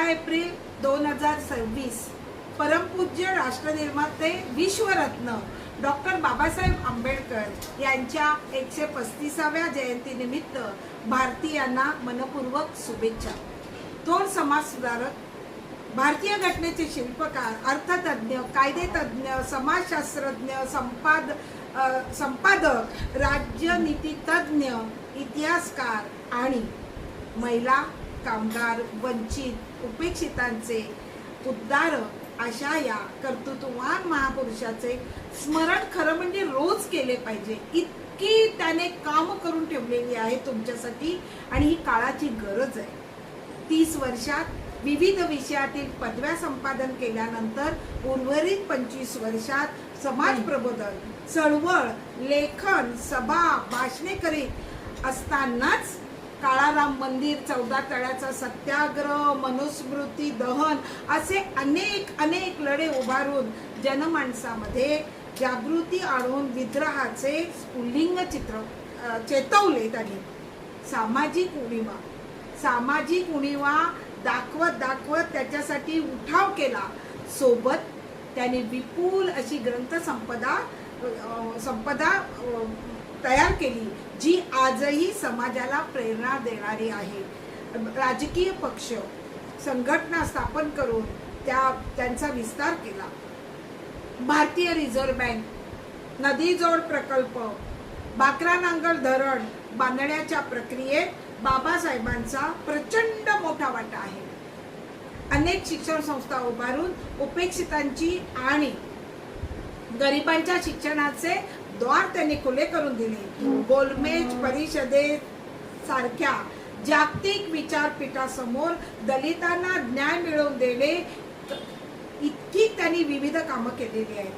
April 2026 परमपूज्य राष्ट्रनिर्माते विश्वरत्न doctor Babasaheb Ambedkar यांच्या 135व्या जयंतीनिमित्त भारतीयांना मनपूर्वक शुभेच्छा। थोर समाजसुधारक, भारतीय घटनेचे शिल्पकार, अर्थतज्ञ, कायदेतज्ञ, समाजशास्त्रज्ञ, संपादक, राजनीतितज्ञ, इतिहासकार आणि महिला, कामगार, वंचित, उपेक्षितांचे उद्धारक अशा या कर्तृत्ववान महापुरुषाचे स्मरण खरं म्हणजे रोज केले पाहिजे। इतकी त्याने काम करून ठेवलेली आहे तुमच्यासाठी आणि ही काळाची गरज आहे। 30 वर्षात विविध विषयातील पदव्या संपादन केल्यानंतर उर्वरित 25 वर्षात समाज प्रबोधन, चळवळ, लेखन, सभा, भाषणे करीत असतानाच काळाराम मंदिर, 14 तळ्याचा सत्याग्रह, मनुस्मृती दहन असे अनेक लढे उभारून जनमानसामध्ये जागृती आणून विद्रोहाचे स्फुल्लिंग चित्र चेतवले। त्यांनी सामाजिक उणीवा दाखवत त्याच्यासाठी उठाव केला। सोबत त्यांनी विपुल अशी संपदा तयार केली जी आजही समाजाला प्रेरणा देणारी आहे। राजकीय पक्ष, संघटना स्थापन करून त्यांचा विस्तार केला। भारतीय रिझर्व्ह बँक, नदीजोड प्रकल्प, बाकरानांगल धरण बांधण्याच्या प्रक्रियेत बाबासाहेबांचा प्रचंड मोठा वाटा आहे। अनेक शिक्षण संस्था उभारून उपेक्षितांची आणि गरिबांच्या शिक्षणाचे द्वार त्यांनी खुले करून दिले। गोलमेज परिषदेसारख्या जागतिक विचारपीठासमोर दलितांना न्याय मिळवून देणे इतकी त्यांनी विविध कामं केलेली आहेत।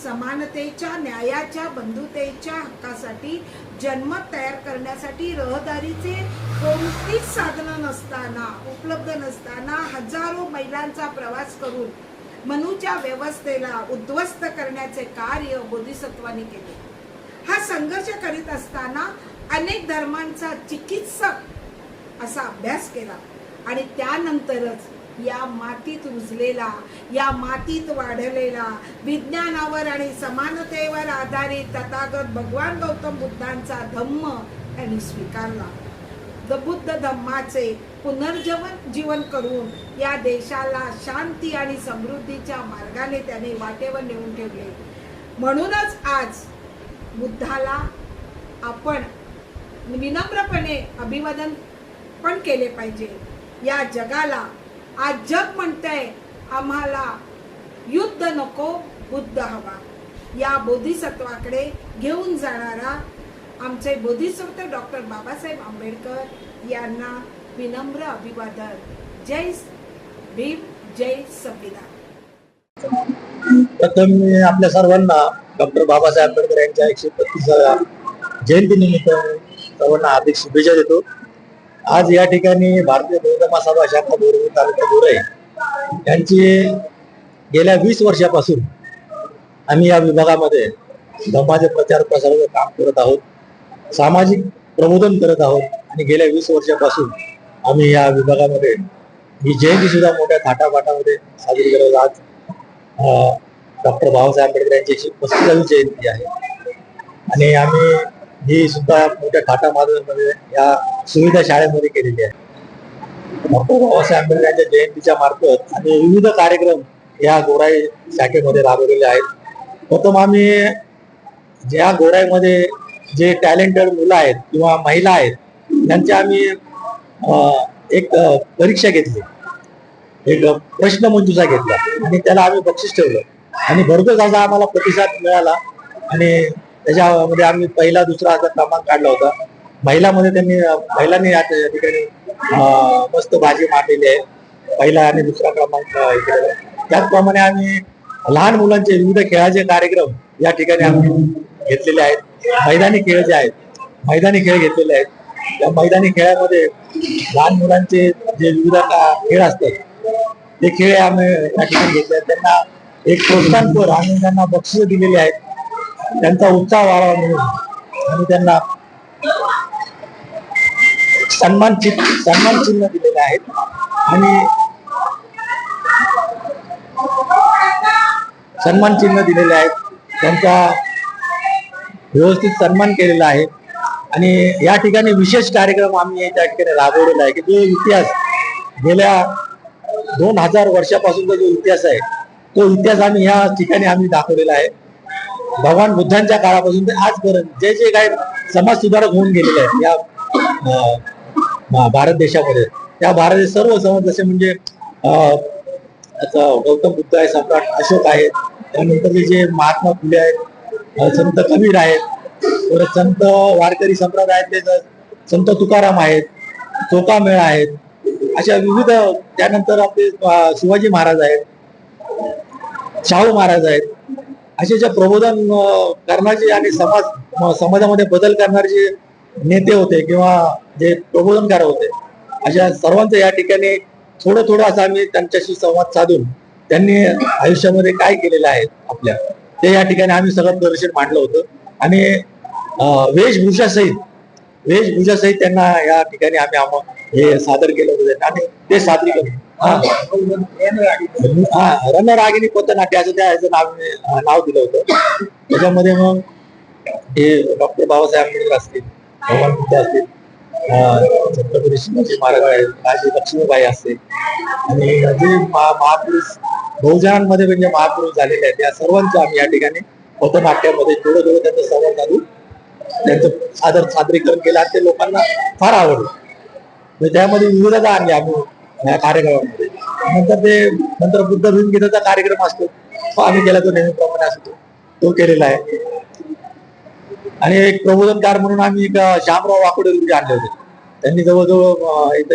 समानतेच्या, न्यायाच्या, बंधुतेच्या हक्कासाठी जनमत तयार करण्यासाठी रहदारीचे कोणतीच साधनं उपलब्ध नसताना हजारो मैलांचा प्रवास करून मनूच्या व्यवस्थेला उद्ध्वस्त करण्याचे कार्य बोधिसत्वांनी केले। हा संघर्ष करीत असताना अनेक धर्मांचा चिकित्सक असा अभ्यास केला आणि त्यानंतरच या मातीत रुजलेला, या मातीत वाढलेला, विज्ञानावर आणि समानतेवर आधारित तथागत भगवान गौतम बुद्धांचा धम्म त्यांनी स्वीकारला। बुद्ध धम्माचे पुनर्जीवन करून या देशाला शांती आणि समृद्धीच्या मार्गाने त्याने वाटेवर नेऊन ठेवले। म्हणूनच आज बुद्धाला आपण विनम्रपणे अभिवादन पण केले पाहिजे। या जगाला आज जग म्हणतंय आम्हाला युद्ध नको, बुद्ध हवा। या बोधिसत्वाकडे घेऊन जाणारा आमचे बोधिसत्व डॉक्टर बाबासाहेब आंबेडकर यांना विनम्र अभिवादन। जय भीम, जय संविधान। प्रथम मी आपल्या सर्वांना डॉक्टर बाबासाहेब आंबेडकर यांच्या 135व्या जयंतीनिमित्त सर्वांना हार्दिक शुभेच्छा देतो। आज या ठिकाणी भारतीय बौद्ध महासभा शाखा बोरगाव तालुका बोराई यांची गेल्या 20 वर्षापासून आम्ही या विभागामध्ये धम्माचे प्रचार प्रसाराचं काम करत आहोत, सामाजिक प्रबोधन करत आहोत आणि गेल्या 20 वर्षापासून आम्ही या विभागामध्ये ही जयंती सुद्धा मोठ्या थाटामाटामध्ये साजरी करत आहोत। डॉक्टर बाबासाहेब आंबेडकर यांची 135वी जयंती आहे आणि आम्ही ही सुद्धा मोठ्या थाटामाटामध्ये या सुविधा शाळेमध्ये केलेली आहे। डॉक्टर बाबासाहेब आंबेडकर यांच्या जयंतीच्या मार्फत आम्ही विविध कार्यक्रम या गोराई शाखेमध्ये राबवलेले आहेत। प्रथम आम्ही ज्या गोराईमध्ये जे टॅलेंटेड मुलं आहेत किंवा महिला आहेत त्यांची आम्ही एक परीक्षा घेतली, एक प्रश्नमंजुषा घेतला आणि त्याला आम्ही बक्षीस ठेवलं आणि भरघोस असा आम्हाला प्रतिसाद मिळाला आणि त्याच्यामध्ये आम्ही पहिला, दुसरा असा क्रमांक काढला होता। महिलांनी या ठिकाणी मस्त बाजी मारलेली आहे, पहिला आणि दुसरा क्रमांक। त्याचप्रमाणे आम्ही लहान मुलांचे विविध खेळाचे कार्यक्रम या ठिकाणी आम्ही घेतलेले आहेत। मैदानी खेळ जे आहेत, मैदानी खेळ घेतलेले आहेत। त्या मैदानी खेळामध्ये लहान मुलांचे जे विविध खेळ असतात ते खेळ आम्ही या ठिकाणी घेतले आहेत। त्यांना एक प्रोत्साहनपर आम्ही त्यांना बक्षीस दिलेली आहेत, त्यांचा उत्साह वाढावा म्हणून आणि त्यांना सन्मान चिन्ह दिलेले आहेत आणि सन्मान चिन्ह दिलेले आहेत, त्यांचा व्यवस्थित सन्मान केलेला आहे. आणि या ठिकाणी विशेष कार्यक्रम आम्ही त्या ठिकाणी राबवलेला आहे की जो इतिहास गेल्या 2000 वर्षापासूनचा जो इतिहास आहे तो इतिहास आम्ही या ठिकाणी आम्ही दाखवलेला आहे. भगवान बुद्धांच्या काळापासून ते आजपर्यंत जे जे काही समाज सुधारक होऊन गेलेले आहेत या भारत देशामध्ये, त्या भारत सर्व समाज जसे म्हणजे गौतम बुद्ध आहे, सम्राट अशोक आहे, त्यानंतर जे महात्मा फुले आहेत, संत कबीर आहेत, परत संत वारकरी संप्रदाय आहेत, ते संत तुकाराम आहेत, चोकामेळा आहेत, अशा विविध, त्यानंतर आपले शिवाजी महाराज आहेत, शाहू महाराज आहेत, असे जे प्रबोधन करणारे आणि समाजामध्ये बदल करणारे जे नेते होते किंवा जे प्रबोधनकार होते, अशा सर्वांचं या ठिकाणी थोडं थोडं असं आम्ही त्यांच्याशी संवाद साधून त्यांनी आयुष्यामध्ये काय केलेलं आहे आपल्या, ते या ठिकाणी आम्ही सगळं प्रदर्शन मांडलं होतं. आणि वेशभूषासहित त्यांना या ठिकाणी आम्ही हे सादर केलं होतं आणि ते सादरीकरण रणरागिणी पथनाट्य असं त्याचं नाव दिलं होतं. त्याच्यामध्ये मग हे डॉक्टर बाबासाहेब आंबेडकर असतील, भगवान बुद्ध असतील, छत्रपती शिवाजी महाराज आहेत, राणी लक्ष्मीबाई असतील, आणि जे महापुरुष बहुजनांमध्ये म्हणजे महापुरुष झालेले आहेत, या सर्वांचं आम्ही या ठिकाणी पथनाट्यामध्ये थोडं थोडं त्यांचा संवाद साधून त्यांचं सादरीकरण केलं आणि ते लोकांना फार आवडलं. त्यामध्ये विविधता आणली आम्ही या कार्यक्रमामध्ये. नंतर बुद्ध भीमगीताचा कार्यक्रम असतो, तो आम्ही केला, तो नेहमीप्रमाणे असतो, तो केलेला आहे. आणि एक प्रबोधनकार म्हणून आम्ही एक श्यामराव वाकोडे गुरुजी आणले होते. त्यांनी जवळजवळ इथं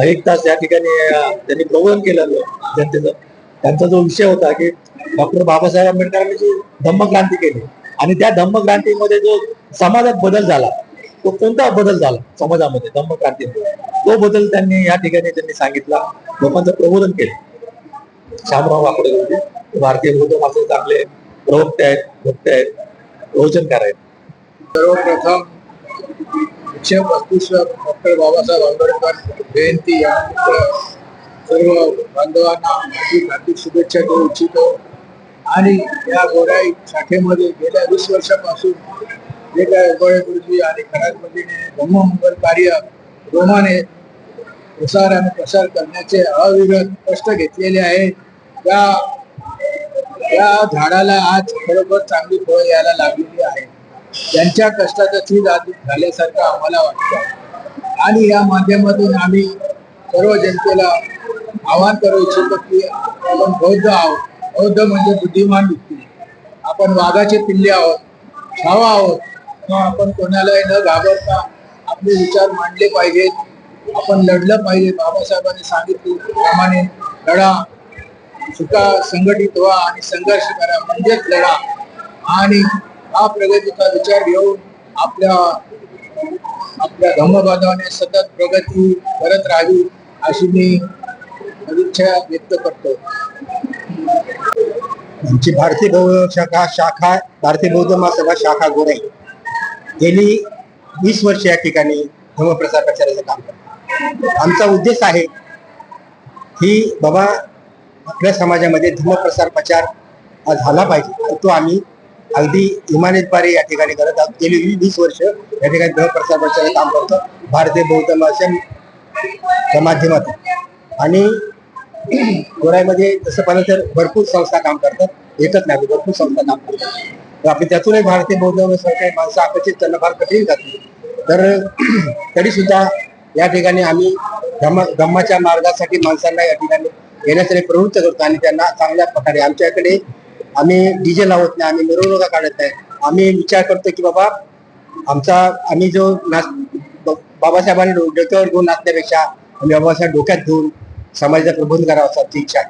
एक तास या ठिकाणी त्यांनी प्रबोधन केलं जनतेचं. त्यांचा जो विषय होता की डॉक्टर बाबासाहेब आंबेडकरांनी जी धम्मक्रांती केली आणि त्या धम्मक्रांतीमध्ये जो समाजात बदल झाला, तो कोणता बदल झाला समाजामध्ये धम्मक्रांतीमध्ये, तो बदल त्यांनी या ठिकाणी सांगितला, लोकांचं प्रबोधन केलं. श्यामराव वाकोडे गुरुजी भारतीय बौद्ध मासे चांगले प्रवक्ते आहेत, भक्त आहेत, प्रवचनकार आहेत. सर्वप्रथम 135 डॉक्टर बाबासाहेब आंबेडकर जयंती या सर्व बांधवांना हार्दिक शुभेच्छा देऊ इच्छितो. आणि या गोराई शाखेमध्ये गेल्या 20 वर्षापासून जे काय उगवळे गुरुजी आणि खराज पद्धतीने धम्ममंगल कार्य जोमाने प्रसार आणि प्रसार करण्याचे अविरत कष्ट घेतलेले आहे. त्या झाडाला आज खरोखर चांगली फळं यायला लागलेली आहे. त्यांच्या कष्टाचं चीज आज झाल्यासारखं आम्हाला वाटतं. आणि या माध्यमातून आम्ही सर्व जनतेला आवाहन करू इच्छितो की आपण बौद्ध आहोत. बौद्ध म्हणजे बुद्धिमान व्यक्ती. आपण वाघाचे पिल्ले आहोत, छावा आहोत. आपण कोणालाही न घाबरता आपले विचार मांडले पाहिजेत. आपण लढलं पाहिजे. बाबासाहेबांनी सांगितल्याप्रमाणे लढा, सुका संघटित व्हा आणि संघर्ष करा म्हणजेच लढा. आणि हा प्रगतीचा विचार घेऊन आपल्या धम्मबांधवाने सतत प्रगती करत राहावी अशी मी इच्छा व्यक्त करतो. आमची भारतीय बौद्ध शाखा भारतीय बौद्ध महासभा शाखा गोराई गेली 20 वर्ष या ठिकाणी धम्मप्रसार प्रचाराचं काम करतो. आमचा उद्देश आहे की बाबा आपल्या समाजामध्ये धम्मप्रसार प्रचार झाला पाहिजे. तो आम्ही अगदी इमानतद्वारे या ठिकाणी करत आहोत. गेली 20 वर्ष या ठिकाणी धम्मप्रसार प्रचाराचं काम करतो भारतीय बौद्ध महासभेच्या माध्यमातून. आणि गोराईमध्ये तसं पाहिलं तर भरपूर संस्था काम करतात, एकच नाही भरपूर संस्था काम करतात. तर आपण त्यातूनही भारतीय बौद्ध काही माणसं आकर्षित करणं फार कठीण जाते. तर तरी सुद्धा या ठिकाणी आम्ही धम्माच्या मार्गासाठी माणसांना या ठिकाणी येण्यासाठी प्रवृत्त करतो आणि त्यांना चांगल्या प्रकारे आमच्याकडे आम्ही डीजे लावत नाही, आम्ही मिरवणुका काढत नाही. आम्ही विचार करतो की बाबा आम्ही जो बाबासाहेबांनी डोक्यावर घेऊन नाचण्यापेक्षा आम्ही बाबासाहेब डोक्यात घेऊन समाजाचं प्रबोधन करावं अशी इच्छा आहे.